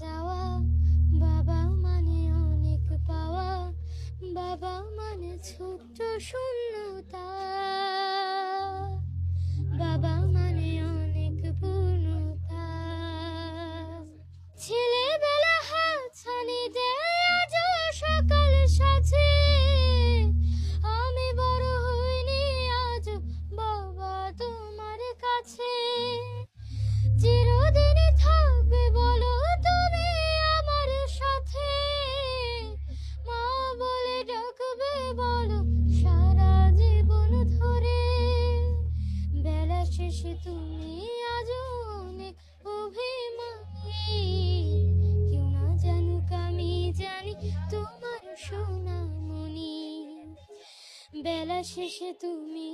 চাওয়া, বাবা মানে অনেক পাওয়া, বাবা মানে ছোট্ট শূন্যতা, বাবা মানে অনেক পূর্ণতা। ছেলেবেলা হাত ছানি দেয় আজ সকাল সাথে, আমি বড় হইনি আজ বাবা তোমার কাছে। চিরদিনই থাকবে বলো তুমি আমার সাথে, মা বলে ডাকবে বলো সারা জীবন ধরে। বেলা শেষে তুমি আজ অনেক অভিমানী, কেউ না জানুক আমি জানি তোমার সোনামণি। বেলা শেষে তুমি